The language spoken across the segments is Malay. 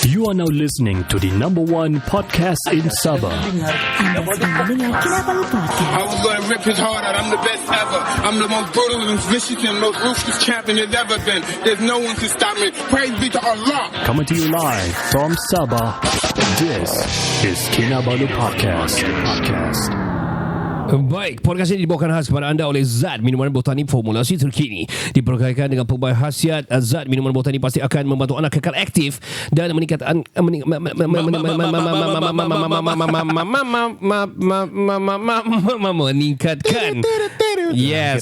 You are now listening to the number one podcast in Sabah. Anda sedang mendengar Kinabalu Podcast. I was going to rip his heart out. I'm the best ever. I'm the most brutal and vicious and most ruthless champion there's ever been. There's no one to stop me. Praise be to Allah. Coming to you live from Sabah. This is Kinabalu Podcast. Baik, podcast ini dibawakan khas kepada anda oleh Zat, minuman botani formulasi terkini. Diperkayakan dengan pelbagai khasiat, Zat minuman botani pasti akan membantu anda kekal aktif dan meningkatkan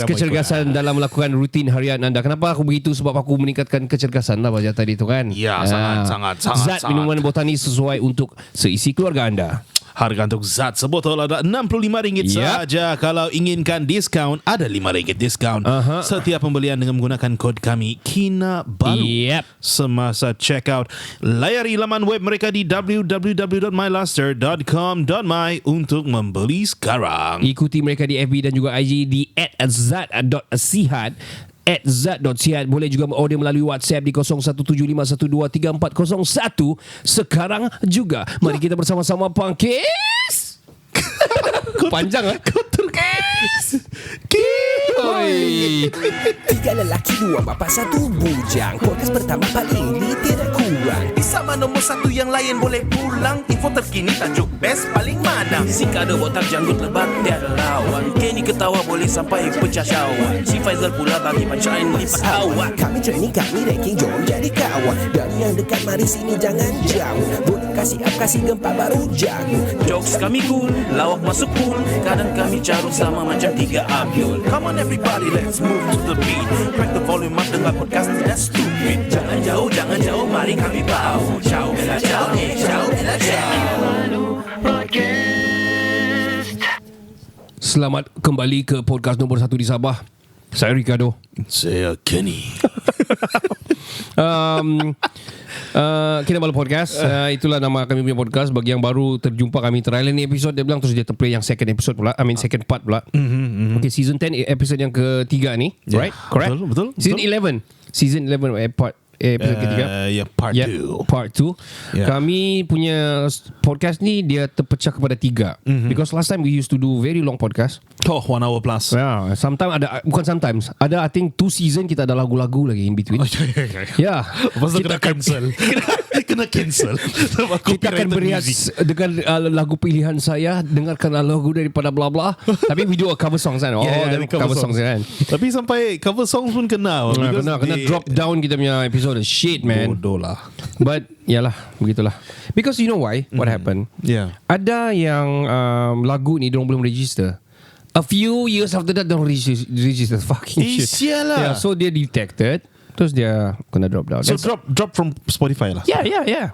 kecergasan dalam melakukan rutin harian anda. Kenapa aku begitu? Sebab aku meningkatkan kecergasan lah baca tadi tu kan. Ya, sangat. Zat minuman botani sesuai untuk seisi keluarga anda. Harga untuk Zat sebotol ada RM65 sahaja. Kalau inginkan diskaun, ada RM5 diskaun. Setiap pembelian dengan menggunakan kod kami Kinabalu. Semasa check out, layari laman web mereka di www.myluster.com.my untuk membeli sekarang. Ikuti mereka di FB dan juga IG di @zat.sihat. @zat.sihat. Boleh juga order melalui WhatsApp di 0175123401 sekarang juga. Mari kita bersama-sama pangkis. Panjang Turkis. Tiga lelaki, dua bapa, satu bujang. Podcast pertama paling ini tidak kurang. Sama nombor satu yang lain boleh pulang. Info terkini tajuk best paling mana. Si kado botak janggut lebat tiada lawan. Kenny ketawa boleh sampai pecah syawak. Si Faizal pula bagi punchline lipat awak. Kami training, kami ranking, jom jadi kawan. Dari yang dekat mari sini jangan jauh. Boleh kasih up, kasih gempa baru jago. Jokes kami cool, lawak masuk pool. Kadang kami carut sama macam tiga Abdul. Come on everybody, let's move to the beat. Crack the volume up, dengar podcast tidak stupid. Jangan jauh, mari kami bawa. Ciao, bella ciao, ciao, bella ciao. Selamat kembali ke podcast nombor 1 di Sabah. Saya Ricardo. Saya Kenny. Kinabalu Podcast. Itulah nama kami punya podcast. Bagi yang baru terjumpa kami trial ni episode, dia bilang terus dia terplay yang second episode pula. Second part pula. Okay, season 10 episode yang ketiga ni, right? Correct? Betul. Season 11 part episode ketiga. Part 2. Kami punya podcast ni dia terpecah kepada 3. Because last time we used to do very long podcast. 1 hour plus. Yeah, sometimes ada I think 2 season kita ada lagu-lagu lagi in between. Ya. Lepas tu kena cancel. Kena cancel. Kita akan berehat dengan lagu pilihan saya. Dengarkan lagu daripada bla bla. Tapi video cover songs kan. Cover songs kan. Tapi sampai cover songs pun kena drop down kita punya episode. Shit man. Bodoh lah. But yalah, begitulah. Because you know why? What happened? Ada yang lagu ni diorang belum register. A few years after that diorang register fucking shit. Sialah. So dia detected. Terus dia kena drop down. So drop from Spotify lah. Yeah.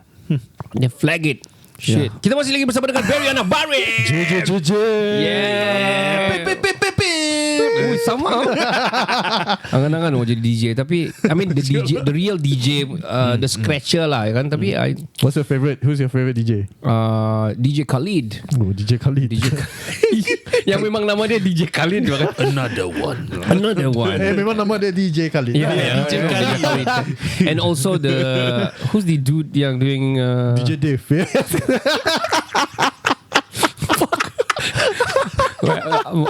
Dia flag it. Shit. Kita masih lagi bersama dengan Barim, Anak, Barim. Yeah. Sama. Angan-angan mau jadi DJ. Tapi I mean the real DJ, the scratcher lah kan. Tapi what's your favorite? Who's your favorite DJ? DJ Khalid. DJ Khalid. Yang memang nama dia DJ Khalid kan? Another one. Memang nama dia DJ Khalid. Yeah, DJ Khalid. And also who's the dude yang doing DJ Dave.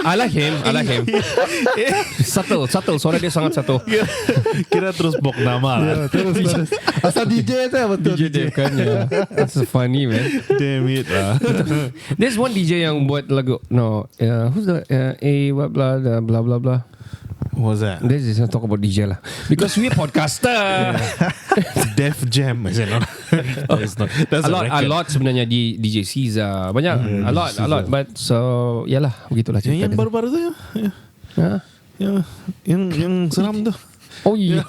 I like him. Subtle. Suara dia sangat subtle. Kira terus bok nama lah. Terus. Asal DJ tu betul. DJ Dave kan. That's funny man. Damn it lah. There's one DJ yang buat lagu. No, who's the blah blah blah. What was that? This is not talk about DJ lah. Because we podcaster. Def Jam is it not? It's not. That's a lot sebenarnya di DJ Caesar. Banyak a lot but so yalah begitulah cerita. Yang baru-baru tu yang seram tu. Oh yeah.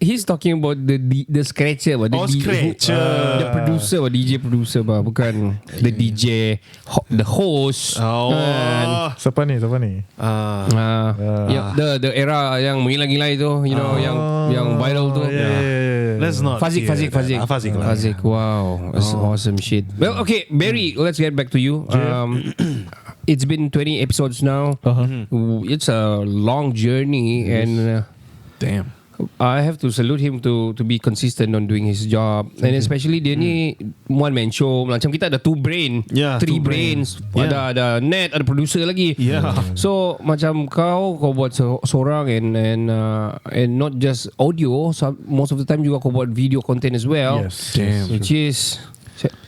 He's talking about the scratcher, scratcher. The producer, DJ producer, bukan the DJ, the host. Siapa ni? The era yang menggila-gila itu, you know, yang viral tu. Let's not. Fazik. Wow, that's awesome shit. Well, okay, Barry, let's get back to you. It's been 20 episodes now. It's a long journey and damn. I have to salute him to be consistent on doing his job. And especially dia ni one man show. Macam kita ada 2 brain, 3 brains. Ada net, ada producer lagi. So macam kau buat seorang and not just audio. So, most of the time juga kau buat video content as well. Which is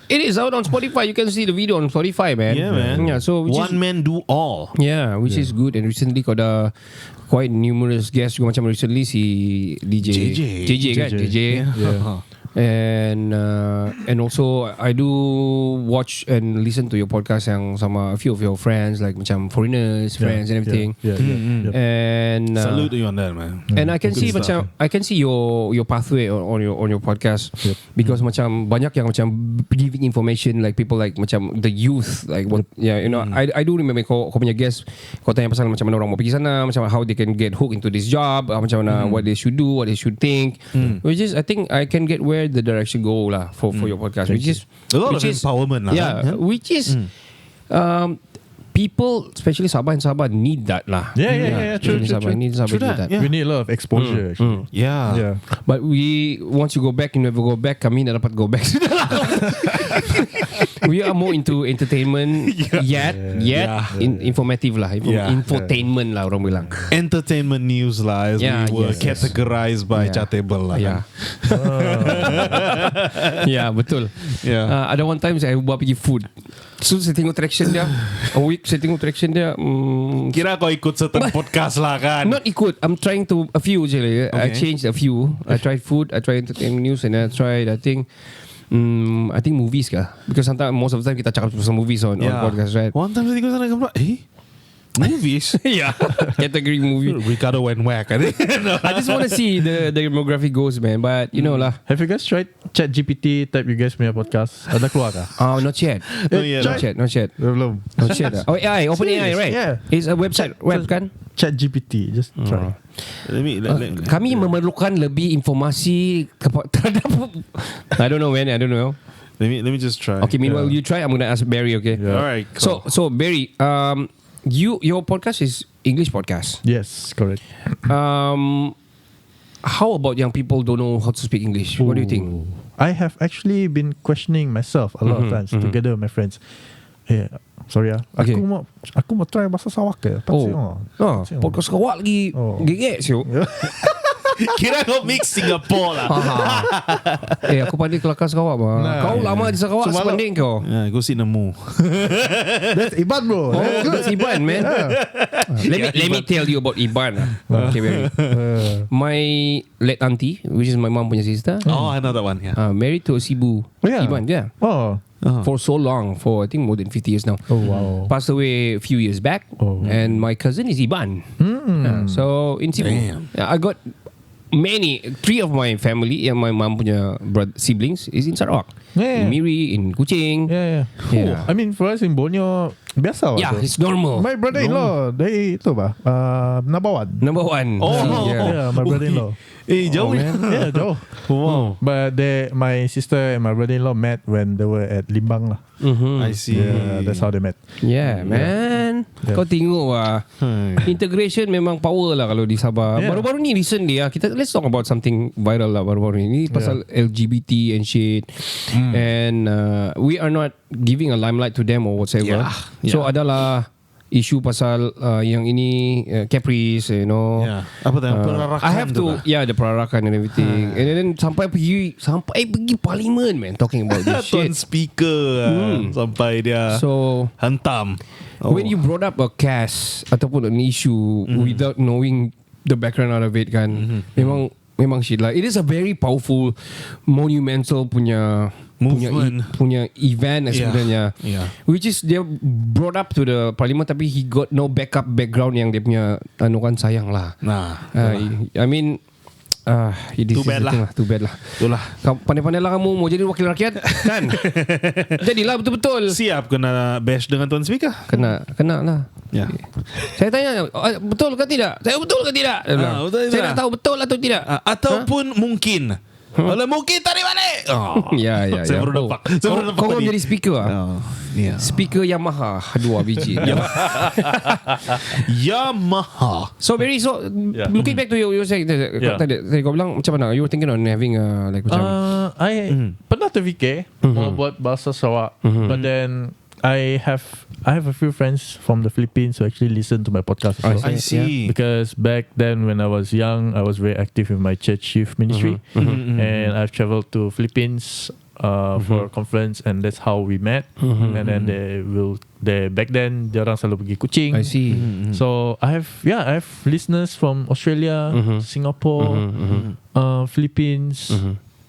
it is out on Spotify. You can see the video on Spotify, man. Yeah, man. Yeah, so one man do all. Yeah, which is good. And recently kau ada quite numerous guests juga, macam recently si JJ kan? JJ. And also I do watch and listen to your podcast yang sama a few of your friends, like macam foreigners friends and everything. And salute you on that, man. And I can see macam I can see your pathway on your podcast, because macam banyak yang macam giving information, like people like macam the youth, like what, you know, I do remember kau punya guest, kau tanya pasal macam mana orang mau pergi sana, macam how they can get hooked into this job, macam mana what they should do, what they should think, which is I think I can get where the direction go lah for your podcast, which is a lot of empowerment lah. Which is people, especially Sabah and Sabah, need that lah. True. Need that. We need a lot of exposure actually. But once you go back, you never go back. Kami dah dapat go back. We are more into entertainment informative lah, infotainment lah orang bilang. Entertainment news lah, as we were categorized by Chartable lah. Betul. Ada one time saya buat pergi food. So saya tengok traction dia, a week saya tengok traction dia. Kira kau ikut certain podcast lah kan? Not ikut. I'm trying to a few je lah. I changed a few. I tried food, I tried entertainment news, and I tried I think movies kah? Because sometimes most of the time kita cakap pasal movies on podcast, right? One time saya tengok sana gambar, movies? Category movie. Ricardo went whack. I just want to see the demographic goes, man. But you know lah. Have you guys tried ChatGPT type you guys punya podcast? Ada keluar kah? Not yet. Not yet. Belum. Not yet. Oh, AI, Open AI, right? Yeah. It's a website, web kan? ChatGPT, just try. Kami memerlukan lebih informasi terhadap. I don't know, man. I don't know. Let me just try. Okay, meanwhile you try. I'm gonna ask Barry. Okay. All right. Cool. So Barry, your podcast is English podcast. Yes, correct. How about young people don't know how to speak English? What do you think? I have actually been questioning myself a lot of times together with my friends. Sorry Okay. Aku mau try bahasa Sarawak ke? Podcast Sarawak lagi gigit siu. Kira kau mix Singapore lah. Aku pandai kelakar Sarawak bah. Kau lama di Sarawak sepanding kau. Go sit nemu. That's Iban, bro. That's Iban, man. Let me tell you about Iban. Okay, Barry. My late auntie, which is my mom punya sister. I know that one. Married to a Cebu. Iban, for so long, for I think more than 50 years now. Oh wow. Passed away a few years back. And my cousin is Iban. So in Cebu, I got three of my family, my mom punya siblings is in Sarawak. In Miri, in Kuching. I mean, for us in Borneo, biasa lah. Yeah, it's normal. My brother-in-law, they itu bah, number one. My brother-in-law. Jauh Yeah, jauh. Wow. But my sister and my brother-in-law met when they were at Limbang lah. I see. Yeah, that's how they met. Yeah, man. Kau tengok lah. Integration memang power lah kalau di Sabah. Baru-baru ni recently let's talk about something viral lah baru-baru ni. Pasal LGBT and shit. And we are not giving a limelight to them or whatsoever. So adalah isu pasal yang ini Caprice, you know. Apa tu? Perarakan. I have to the perarakan and everything. And then sampai pergi parlimen, man, talking about this shit. Tuan speaker sampai dia hantam. When you brought up a case ataupun an issue without knowing the background out of it kan, memang shit lah. It is a very powerful, monumental punya movement, punya event sebenarnya. Which is dia brought up to the parliament tapi he got no background yang dia punya anukan sayang lah. I mean Too bad lah. Itulah. Pandai-pandai lah kamu mau jadi wakil rakyat kan. Jadilah betul-betul. Siap kena bash dengan tuan speaker. Kena lah. Saya tanya betul ke tidak? Saya betul ke tidak? Saya nak tahu betul atau tidak. Ataupun mungkin Alah mungkin tarik balik. Ya. Saya baru nampak. Saya baru nampak Kau tadi. jadi speaker lah. Yeah. Speaker Yamaha 2 biji. Yamaha. So Barry, looking back to you were saying tadi kau bilang macam mana? You were thinking on having like macam I pernah terfikir mau buat bahasa Sarawak, but then I have a few friends from the Philippines who actually listen to my podcast as well. I see. Because back then when I was young, I was very active in my church youth ministry, and I've traveled to Philippines for a conference, and that's how we met. And then back then dia orang selalu pergi Kuching. I see. So I have listeners from Australia, Singapore, Philippines.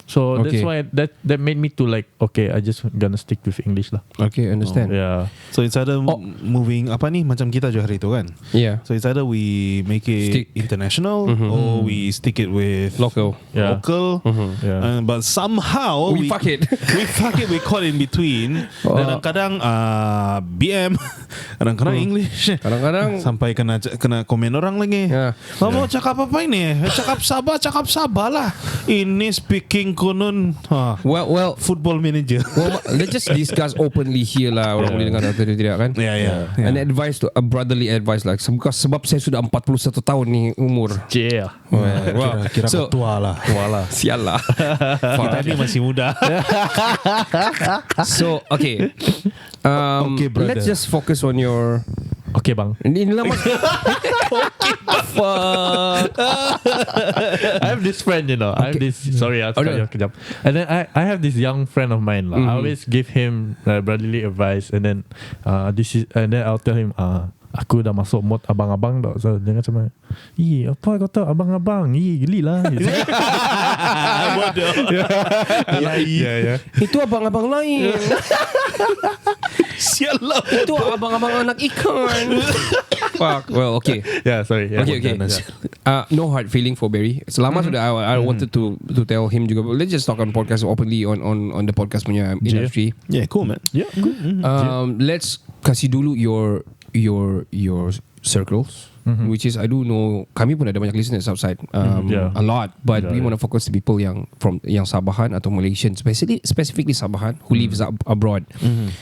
So that's why that made me to like, okay, I just gonna stick with English lah. Okay, understand. Yeah. So it's either moving apa ni macam kita je hari tu kan. Yeah. So it's either we make it international or we stick it with Local. Yeah. local. Yeah. But somehow We fuck it. we caught in between. Kadang-kadang BM, kadang-kadang English. Kadang-kadang Sampai kena komen orang lagi. Yeah. Mau cakap apa ini? Cakap sabar lah. Ini speaking konon well football manager. well, let's just discuss openly here lah. Orang boleh dengar atau tidak kan. Yeah. An advice to a brotherly advice like sebab saya sudah 41 tahun ni umur. Yeah. Kira So- ketua lah. Sial lah. Kita ni masih muda. So okay, Okay, brother. let's just focus on your. Okay bang. Ini lama. Fuck. I have this friend, I have this. Sorry, I'll tell you kejap. And then I have this young friend of mine. I always give him brotherly advice, and then and then I'll tell him, aku dah masuk mod abang-abang dah. So dia macam, apa kata abang-abang? Geli lah. Bodoh. Yeah. Itu abang-abang lain. Sial lah. Itu abang-abang anak ikan. Fuck. Well, okay. Yeah, sorry. Yeah. Okay. No hard feeling for Barry. Selama sudah I wanted to tell him juga. Let's just talk on podcast openly on the podcast punya industry. Yeah, cool man. Yeah, good. Let's kasih dulu your circles, which is I do know kami pun ada banyak listeners outside, a lot, but we want to focus the people yang Sabahan atau Malaysian, specifically Sabahan who lives abroad.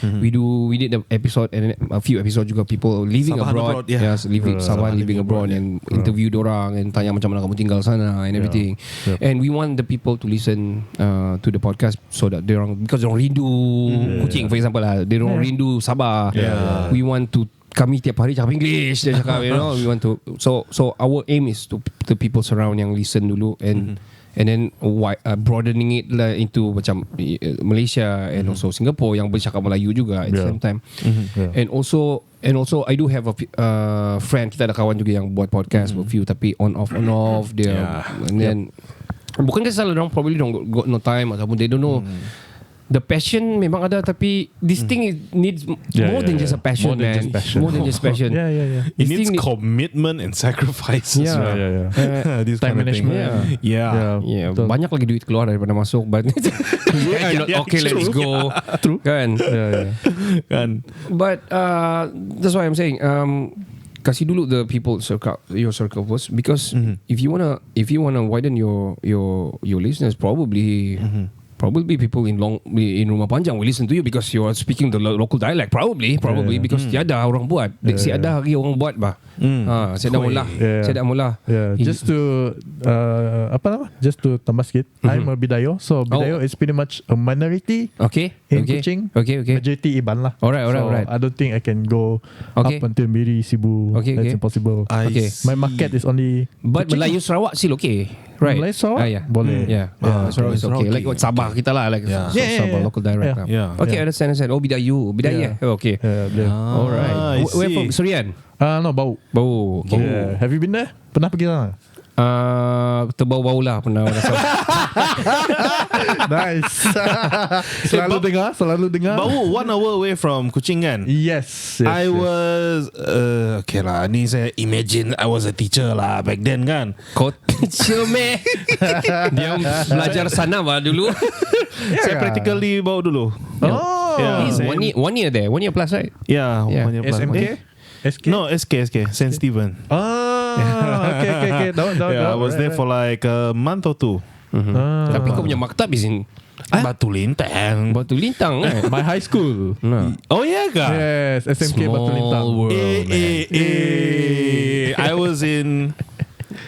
We did an episode and a few episodes juga people living Sabahan abroad, abroad, yeah. yes, Sabahan living abroad, and interview dorang and tanya macam mana kamu tinggal sana and everything. And we want the people to listen to the podcast so that because dorang rindu Kuching, for example lah, dorang rindu Sabah. We want to kami tiap hari cakap English, dia cakap, we want to, so our aim is to the people surround yang listen dulu, and then broadening it lah into macam Malaysia and also Singapore yang bercakap Melayu juga at the same time. And also I do have a friend, kita ada kawan juga yang buat podcast, a few tapi on off dia, and then bukan salah dorang, probably don't got no time ataupun they don't know. The passion memang ada, tapi this thing needs more than just a passion, more than man. just passion. More than just passion. Yeah. It This needs thing commitment and sacrifices. Yeah. This Time kind of thing. management. Yeah. Yeah, Betul. banyak lagi duit keluar daripada masuk, but okay, let's go. True. Kan? Yeah. Kan. But that's why I'm saying, kasih dulu the people your circle first, because if you wanna widen your listeners, probably people in Rumah Panjang will listen to you because you are speaking the local dialect, probably because tiada orang buat. Tiada hari orang buat bah. Saya dah mula. Yeah, just to just to tambah sikit, I'm a Bidayo, so Bidayo is pretty much a minority in Kuching. Okay. Majority Iban lah. Alright. I don't think I can go up until Miri, Sibu. That's impossible. Okay. My market is only. But Melayu Sarawak still okay, right? Melayu Sarawak? Yeah. Boleh. Yeah. Sarawak is okay. Like what Sabah kita lah, like Sabah local dialect. Yeah. Okay, understand. Oh, Bidayuh. Okay. Alright. Where from? Serian? No, Bau. Okay. Yeah. Have you been there? Pernah pergi sana? Terbau-bau lah pernah rasa. Nice. Selalu dengar. Bau 1 hour away from Kuching kan? Yes. I was okay lah, ni saya imagine I was a teacher lah back then kan. Kau teacher meh. Dia belajar sana bah dulu. Saya practically bau dulu. Oh. Yeah. He's 1 year there, 1 year plus, right? Yeah, Yeah. 1 year plus. SMK? SK? No, SK, St. Stephen. Okay. Dapat. Yeah, I was there for like a month or two. Tapi kau punya maktab is in Batu Lintang. Batu Lintang My high school. Oh yeah kah? Yes, SMK Batu Lintang. I was in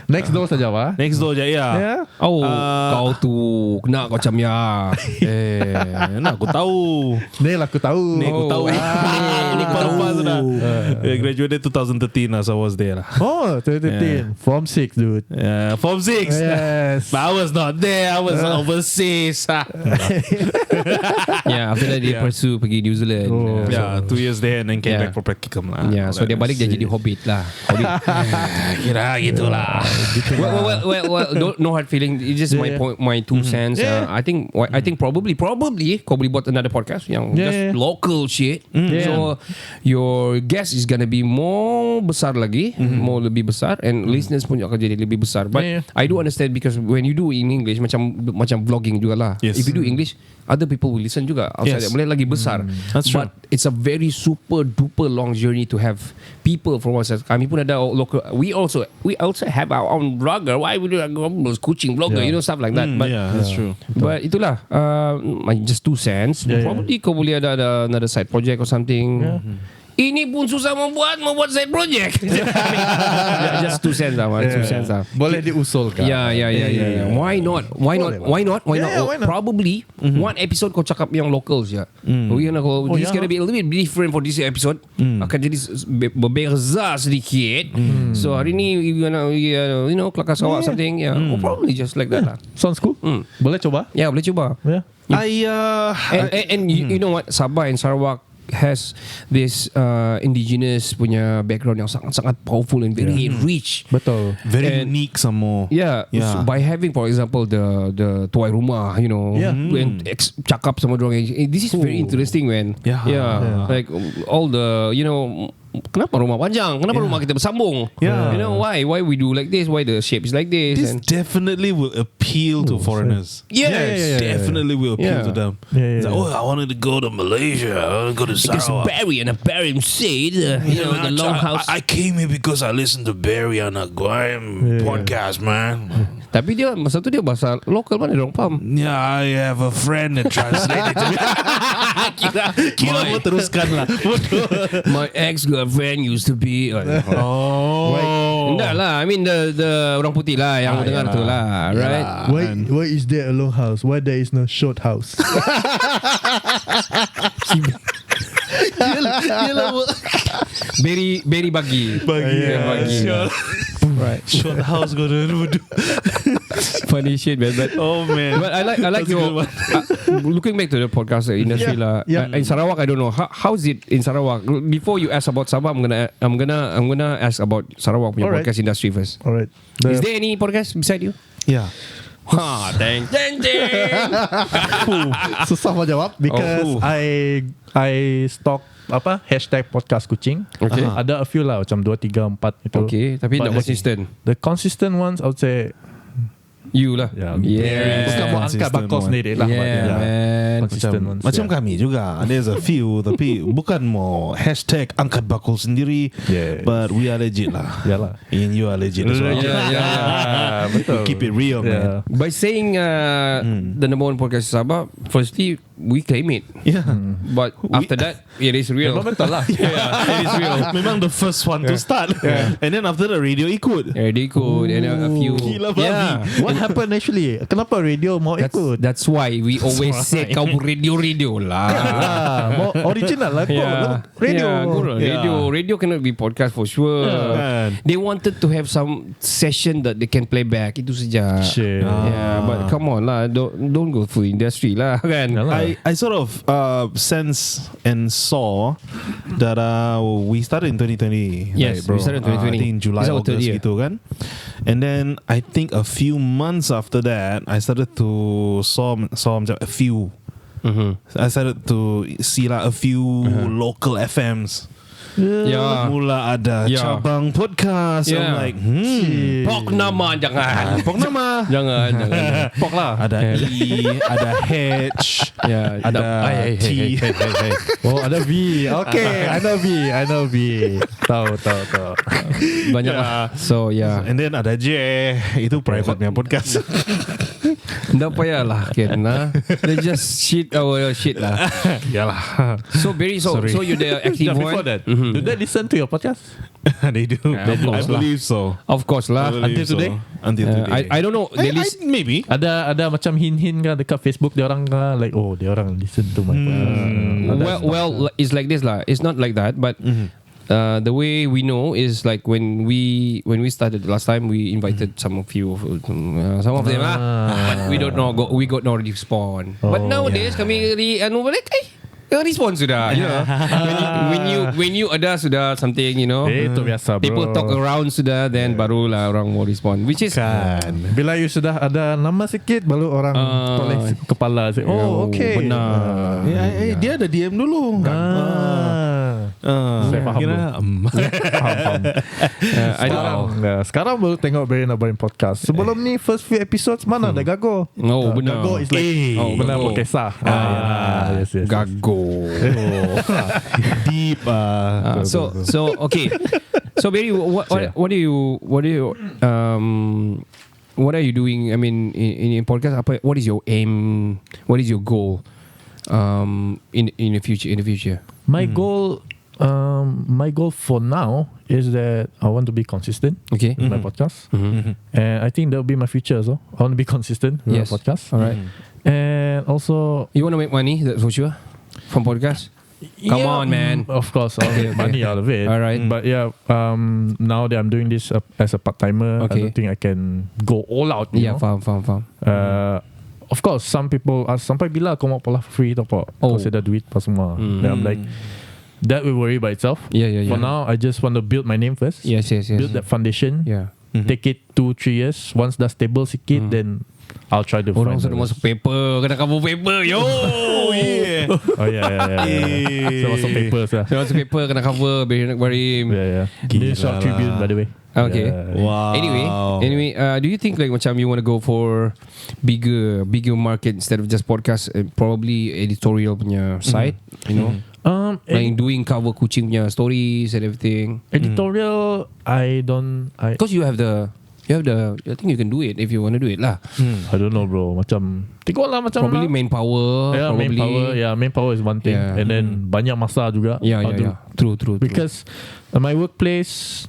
Next door saja Pak. next door je ya. Yeah. Oh, kau tu kena kau macam ya. Nak aku tahu. Ni lah aku tahu. Ni aku tahu. Ni baru pas sudah. Graduated 2013 lah, so I was there lah. Oh, 2013. Form 6 dude. Form 6. Yes. But I was not there. I was overseas. Yeah, after that dia pursue pergi New Zealand. Yeah, 2 years there and then came Yeah. back for practicum lah. Yeah, so dia balik dia jadi hobbit lah. Hobbit. Kira gitulah. Well, no hard feeling. It's just my point, my 2 cents. I think probably kau boleh buat another podcast yang just local shit. So your guest is gonna be more besar lagi, more lebih besar, and listeners pun akan jadi lebih besar. But I do understand because when you do in English macam vlogging jugalah. Yes. If you do English, other people will listen juga. Outside Yes. Malay lagi besar. That's true. But it's a very super duper long journey to have people from us. Kami pun ada local. We also have our own blogger. Why we do coaching blogger? You know, stuff like that. But Yeah, that's true. But itulah just 2 cents. Probably kau boleh ada another side project or something. Ini pun susah membuat side project. Just 2 cents lah, 2 cents lah. Boleh diusulkan. Yeah. Why not? Probably one episode kau cakap yang locals je. This gonna be a little bit different for this episode. Akan jadi berbeza sedikit. So hari ni kelakar sawak something. Yeah, probably just like that lah. Sounds cool. Boleh coba? Yeah, boleh coba. Yeah. And you know what? Sabah and Sarawak has this indigenous punya background yang sangat-sangat powerful and very rich. Betul. Very unique some more. Yeah. So by having, for example, the tuai rumah, when cakap sama dorang, this is very interesting, man. Yeah. Like all the, kenapa rumah panjang? Kenapa rumah kita bersambung? Yeah. Why we do like this? Why the shape is like this? This definitely will appeal to foreigners. Yes. Definitely will appeal to them. It's like, I wanted to go to Malaysia. I want to go to Because Sarawak. Barry and Barim said, the long house. I came here because I listened to Barry Anak podcast, man. Tapi dia masa tu dia bahasa lokal mana dia orang faham. Yeah, I have a friend that translated to me. Kira mau teruskan lah. My ex-girlfriend used to be. Enggak lah. I mean the orang putih lah yang dengar tu lah, right? Why is there a long house? Why there is no short house? Very bagi. Right. Short house go to Funny shit, man. But I like your looking back to the podcast industry lah. In Sarawak, I don't know how is it in Sarawak. Before you ask about Sabah, I'm gonna ask about Sarawak punya podcast industry first. Alright. Is there any podcast beside you? Yeah. Dang. Susah mau jawab because I stalk hashtag podcast kucing. Okay. Ada a few lah, macam 2, 3, 4 itu. Okay, tapi But not consistent. The consistent ones I would say You lah. Bukan mau angkat bakal sendiri lah. man. Consistent ones. Macam kami juga. There's a few tapi bukan mau hashtag angkat bakul sendiri. But we are legit lah. Yalah. And you are legit as well. Yeah. Betul. Keep it real, man. By saying the number 1 podcast Sabah, firstly we claim it. Yeah. But after that, it is real. Memang betul lah. It is real. Memang the first one to start. And then after the radio ikut. They could, and a few. Gila babi. What happened actually? Kenapa radio mau ikut? That's why we always say kau radio lah. Mau original lah kau. Radio cannot be podcast for sure. They wanted to have some session that they can play back. Itu saja. But come on lah, don't go full industry lah kan. I sort of sense and saw that we started in 2020. Yes, right, bro? we started in 2020. I think July, It's our third August year. gitu kan. And then I think a few months after that, I started to saw a few. I started to see like a few local FMs. Mula ada cabang podcast. I'm like, Pok nama jangan. Pok nama. Jangan. Pok lah. Ada E, ada H, ada T. Oh, ada V. Okay, I know V. Tahu. Banyak lah. So And then ada J. Itu private punya podcast. Tak payahlah Ken lah. They just shit our shit lah. Yalah. So Barry, so you're the active Before one. that, do they listen to your podcast? They do. Of I course lah. believe so. Of course lah. Until today? Until today. I don't know. They listen. Maybe. Ada macam hint-hint ke dekat Facebook dia orang ke, like dia orang listen to my podcast. Well, it's like this lah. It's not like that, but the way we know is like when we started last time, we invited some of you, some of them lah, but we don't know. We got no response. But nowadays kami balik, respond sudah. You know, when you ada sudah something, you know, Itu biasa bro. people talk around sudah, then barulah orang mau respond. Which is Bila you sudah ada nama sikit, baru orang toleh kepala. Say, okay. Benar. Dia ada DM dulu. Saya faham. Sekarang baru tengok Barim podcast. Sebelum ni first few episodes mana ada Gago. Oh benar. Gago is like benar Gago. podcast. Yes. Gago. Deep. So okay. So Barry, what are you doing? I mean, in podcast, what is your aim? What is your goal? In the future. My goal for now is that I want to be consistent Okay. in my podcast, and I think that will be my future as well. I want to be consistent with Yes. my podcast. All right. And also, You want to make money? That's for sure. From podcast. Come on, man. Of course, I'll get money out of it. All right. But yeah, now that I'm doing this as a part-timer, I Okay. don't think I can go all out. You know? Faham. Of course, some people sampai bila kau mau pola free tau pak? Kau ada duit pas semua. Then I'm like, that will worry by itself. Yeah. For now, I just want to build my name first. Yes. Build that foundation. Yeah. Take it 2-3 years. Once dah stable sikit, then I'll try to Orang find sudah the masuk paper, kena cover paper, yo. rest. Oh yeah. So masuk paper sah. Saya masuk paper, kena cover Barim. Yeah. This short tribune by the way. Okay. Yeah. Wow. Anyway, do you think like macam you want to go for bigger market instead of just podcast, probably editorial punya side, you know, like doing cover kucing punya stories and everything. Editorial, Because you have the, I think you can do it if you want to do it lah. I don't know bro. Macam tengoklah macam Probably lah. manpower. Yeah, probably. main power is one thing, Yeah. and then banyak masa juga. Yeah. True. Because my workplace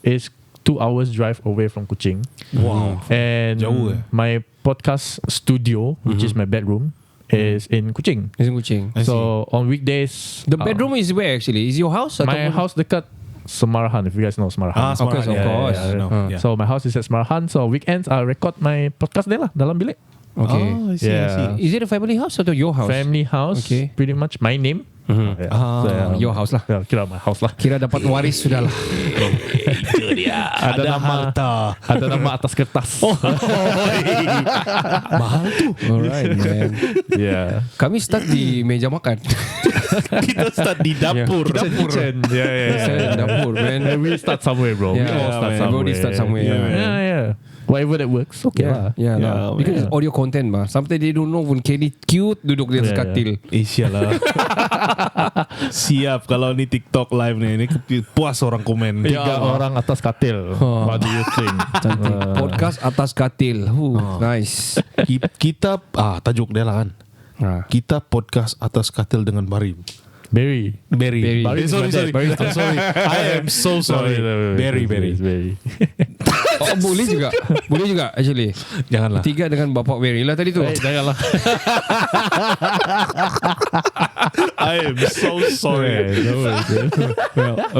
is 2 hours drive away from Kuching. Wow. And Jauh my podcast studio, which is my bedroom, is in Kuching. It's in Kuching. So on weekdays, The bedroom is where actually? Is your house? my house dekat Semarahan. If you guys know Semarahan. Of course. Yeah. So my house is at Semarahan. So weekends I record my podcast there lah, dalam bilik. Okay. Oh, I see. Is it a family house or your house? Family house. Okay. Pretty much my name. Yeah. Your house lah. Yeah, kira my house lah. Kira dapat waris sudah lah. Ada nama atas kertas. Mahal tu. Alright, man. Yeah. Kami start di meja makan. Kita start di dapur. Kitchen. Yeah. Dapur, man. We start somewhere, bro. We Yeah, all start man. somewhere. Everybody start somewhere. Yeah. Whatever that works. Okay lah. Yeah, lah. Because it's audio content bah. Sometimes they don't know pun Kelly cute duduk di atas Yeah, katil. Sialah. Siap kalau ni TikTok live ni puas orang komen. 3 orang atas katil. What do you think? Podcast atas katil. Nice. Kita tajuk dia lah kan. Kita podcast atas katil dengan Barim. Berry. Sorry. I'm sorry. I am so sorry. Berry. Boleh juga actually. Janganlah. 3 dengan bapak Berry lah tadi tu. Janganlah. I am so sorry.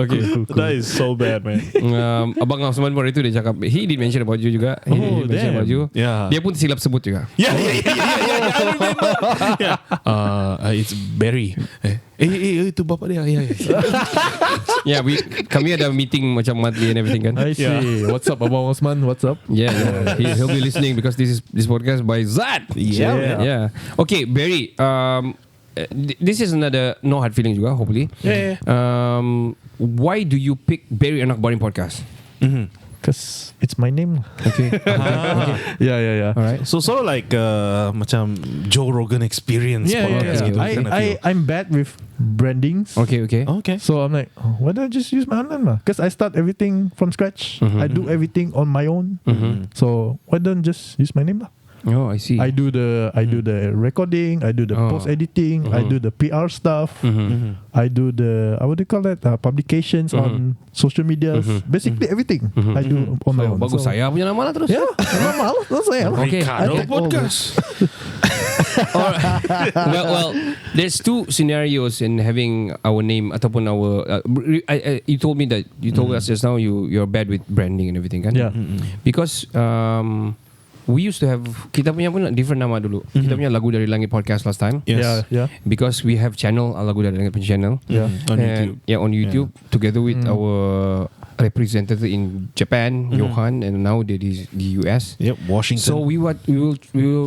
Okay. That is so bad, man. Abang Osman baru itu dia cakap he did mention about you juga. He did mention about you. Yeah. Dia pun silap sebut juga. Yeah. I remember. It's Berry. Itu bapak dia. Yeah, kami ada meeting macam monthly and everything kan. I see. What's up, Abang Osman? What's up? Yeah. He'll be listening because this podcast by Zad. Yeah. Okay, Barry. This is another no hard feeling juga. Hopefully. Yeah. Why do you pick Barry Anak Barim podcast? Because it's my name. Okay. Yeah. All right. So sort of like macam Joe Rogan experience podcast gitu. I'm bad with brandings. Okay. So I'm like, why don't I just use my own name? Because I start everything from scratch. I do everything on my own. So why don't just use my name? Oh, I see. I do the recording, I do the post editing, I do the PR stuff, I do the what do you call that? Publications on social media. Basically everything I do on my own. Bagus, So, saya punya nama lah terus. yeah, normal. That's saya. Okay. Ricardo Podcast. well, there's two scenarios in having our name ataupun our. You told me that you told us just now you're bad with branding and everything, kan? Yeah. Because we used to have kita punya pun different nama dulu. Kita punya Lagu Dari Langit podcast last time. Yes. Yeah. Because we have channel Lagu Dari Langit punya channel. Yeah. On YouTube. Yeah, on YouTube together with our representative in Japan, Johan, and now they is the US. Yep, Washington. So we were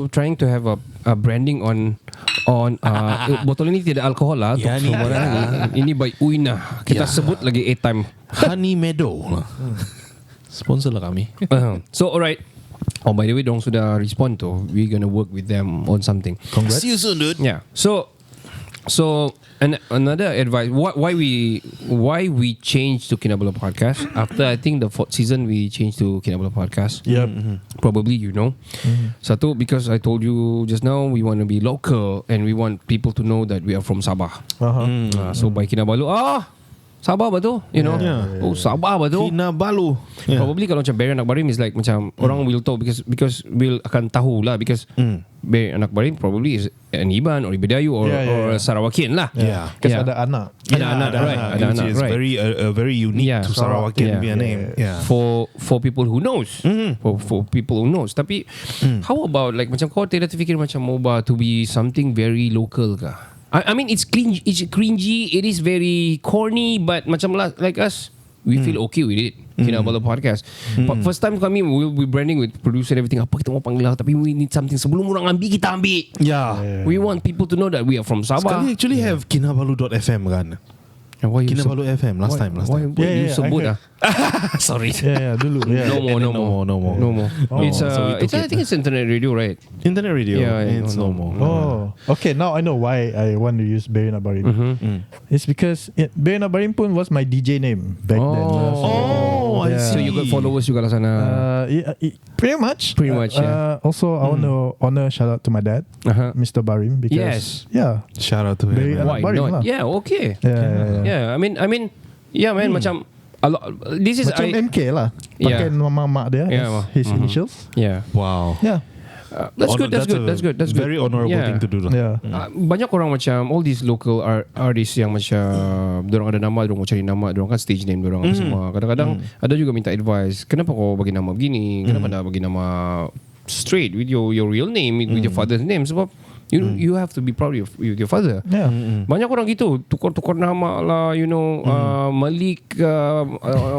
trying to have a branding on botol ini tidak alkohol lah. Ya, Untuk ni semua orang. Ini by Uina. Kita sebut lagi 8 time. Honey Meadow lah. Sponsor lah kami. So alright. Oh, by the way, dong sudah respond to. We're gonna work with them on something. Congrats. See you soon, dude. Yeah. So another advice. Why we changed to Kinabalu podcast after I think the 4th season we changed to Kinabalu podcast. Yep. Probably you know. Satu, because I told you just now we want to be local and we want people to know that we are from Sabah. So by Kinabalu, Sabah betul, you know. Yeah. Oh, Sabah betul. Kinabalu. Yeah. Probably kalau macam Barim Anak Barim is like macam orang will tahu because will akan tahu lah because Barim Anak Barim probably is an Iban or Ibidayu or Sarawakian lah. Yeah. Because ada anak. Ada anak, right? Ada Which anak, is right? very unique to Sarawakian Yeah. name. Yeah. For people who knows, for people who knows. Tapi how about like macam kau tidak terfikir macam MOBA to be something very local kah? I mean it's cringy, it is very corny, but macam like us, we feel okay with it. Kinabalu podcast. But first time kami we'll be branding with producer and everything. Apa kita mau panggil lah, tapi we need something sebelum orang ambil kita ambil. Yeah. We want people to know that we are from Sabah. Sekali actually have Kinabalu.fm kan? Kinabalu FM last time. Why you sebut I ah? Sorry. Yeah, dulu. Yeah. No more. It's I think it's internet radio, right? Internet radio. Yeah, It's no more. Oh, okay. Now I know why I want to use Barim Anak Barim. It's because Barim Anak Barim pun was my DJ name back then. I Yeah. So you got followers juga lah sana. Pretty much. Yeah. Also, I want to honor shout out to my dad, Mr. Barim, because Shout out to Very him. Anak Why Barim not? lah. Yeah, okay. Yeah. Yeah, I mean, yeah, man. Macam a lot. This is Macam MK lah. Pakai nama mak dia, Yeah. as his initials. Yeah. Wow. Yeah. That's good. That's good. Very honorable Yeah. thing to do lah. Yeah. Banyak orang macam all these local artists yang macam dorang ada nama, dorang mau cari nama, dorang kan stage name dorang apa semua. Kadang-kadang ada juga minta advice. Kenapa kau bagi nama begini? Kenapa tak bagi nama straight with your real name, with your father's name? Sebab you have to be proud of your father. Yeah. Banyak orang gitu tukar nama lah, you know, Malik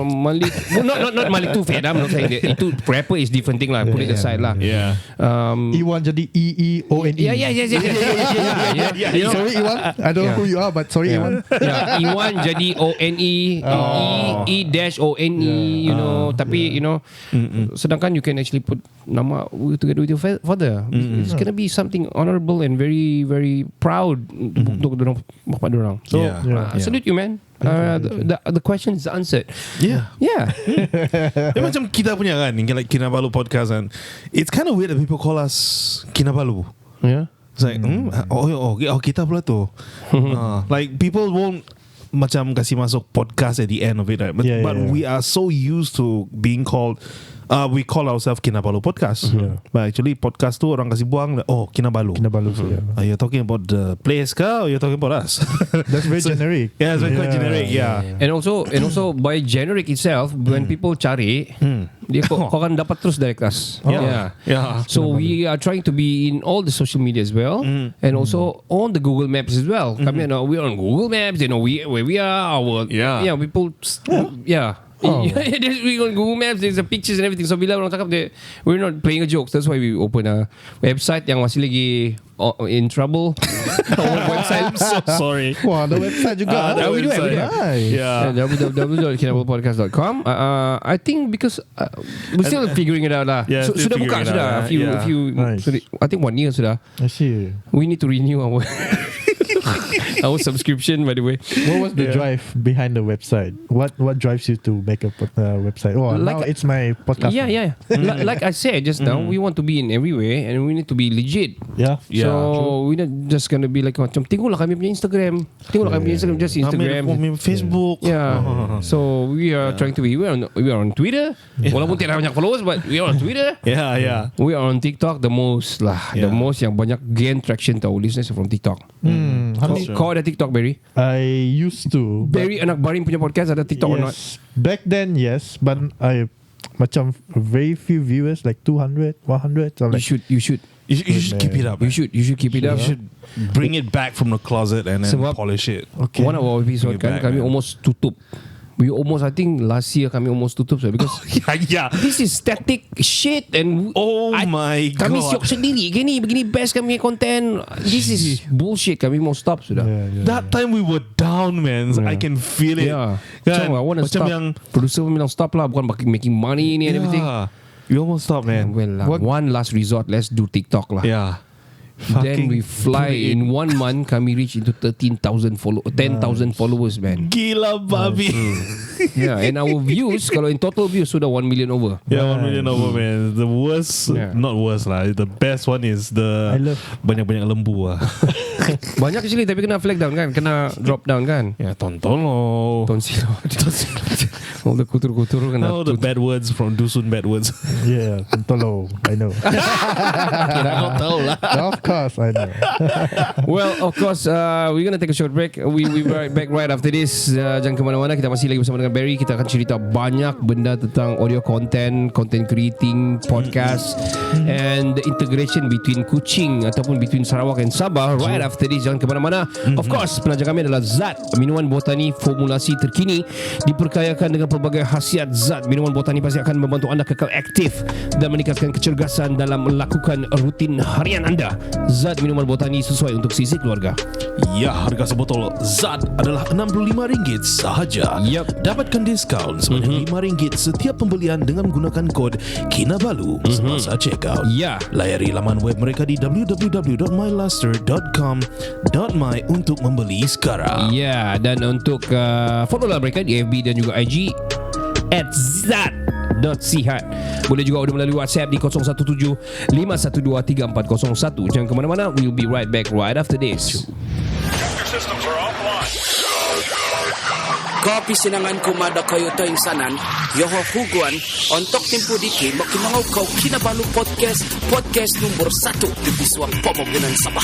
Malik not Malik tu Fed. I'm not saying that. Itu rapper is different thing lah. Put it aside lah. Yeah. Iwan jadi EEONE. Yeah. You know, Sorry Iwan, I don't know who you are, but sorry Iwan. Iwan jadi ONE E-ONE, you know. Tapi you know, sedangkan you can actually put nama together with your father. It's gonna be something honorable and very very proud untuk dorang bapak dorang. So salute you, man. The question is answered. Yeah. Macam Macam kita punya kan, like Kinabalu podcast kan. It's kind of weird that people call us Kinabalu. yeah. It's like, kita pula tu. Like people won't macam kasih masuk podcast at the end of it, right? But we are so used to being called. We call ourselves Kinabalu Podcast. But actually podcast tu orang kasih buang. Kinabalu. Are you talking about the place ke, or you're talking about us? That's very generic. Yeah, it's very quite generic. Yeah. And also by generic itself, when people cari, dia kau akan dapat terus direct us. Yeah. So we are trying to be in all the social media as well, and also on the Google Maps as well. Kami we're on Google Maps. You know where we are. People. We on Google Maps. There's the pictures and everything. So bila orang cakap we're not playing a joke. That's why we open a website yang masih lagi in trouble. Our website. I'm so sorry. Wah, ada website juga. We do. Nice. www.kinabalupodcast.com. I think because we're still figuring it out lah. Yeah, still Sudah buka figuring it sudah. out, I think 1 year sudah. I see. We need to renew our Our subscription, by the way. What was the drive behind the website? What drives you to make a website? Oh, now it's my podcast. Yeah. Like I said just now, we want to be in everywhere and we need to be legit. Yeah. So we're not just gonna be like macam tengoklah kami punya Instagram. Just Instagram. Facebook. Yeah. So we are trying to be. We are on Twitter. Walaupun tidak banyak followers, but we are on Twitter. Yeah. We are on TikTok. The most the most yang banyak gain traction to our listeners from TikTok. Kau ada TikTok, Barry? I used to. Barry Anak Barim punya podcast ada TikTok or not? Back then, yes, but I macam very few viewers, like 200, 100. So like, You should keep it up. You should keep it up. You should bring it back from the closet and then polish it. Okay. One of our episode kami almost tutup. We almost, I think last year kami almost tutup because this is static shit and my god, kami siok sendiri begini best kami content. This is bullshit. Kami mau stop sudah. That time we were down, man. I can feel it. Kan? I want to stop. Yang producer bilang stop lah, bukan making money ni and everything. We almost stop, man. Well, one last resort. Let's do TikTok lah. Yeah. Then we fly in 1 month. Kami reach into 10,000 followers, man. Gila babi. And our views, kalau in total views sudah 1 million over. 1 million over, man. The worst, not worst lah. The best one is the banyak-banyak lembu lah. Banyak actually, tapi kena flag down kan, kena drop down kan. Ya, tonton lo. Tonsil. All the kutur-kutur kena. All the bad words from Dusun bad words. Yeah, tonton lo. I know. Kira kau tahu lah. Of course, I know. Well, of course, we're gonna take a short break. We right back right after this. Jangan ke mana-mana. Kita masih lagi bersama dengan Barry. Kita akan cerita banyak benda tentang audio content creating, podcast, and the integration between Kuching ataupun between Sarawak and Sabah. Right after this, jangan ke mana-mana. Of course, penaja kami adalah Zat, minuman botani formulasi terkini diperkayakan dengan pelbagai khasiat zat. Minuman botani pasti akan membantu anda kekal aktif dan meningkatkan kecergasan dalam melakukan rutin harian anda. Zat minuman botani sesuai untuk sisi keluarga. Ya, harga sebotol Zat adalah RM65 sahaja. Dapatkan diskaun sebanyak RM5 setiap pembelian dengan menggunakan kod KINABALU semasa check out. Layari laman web mereka di www.myluster.com.my untuk membeli sekarang. Dan untuk follow lah mereka di FB dan juga IG @zat.sihat. Boleh juga order melalui WhatsApp di 017-512-3401. Jangan ke mana-mana. We'll be right back right after this. Kopi sinangan kumada kayo tayong sanan, yoho huguan, ontok timpo diki, makimangaw kau Kinabalu Podcast nomor 1 di Biswang Pamangganan Sabah.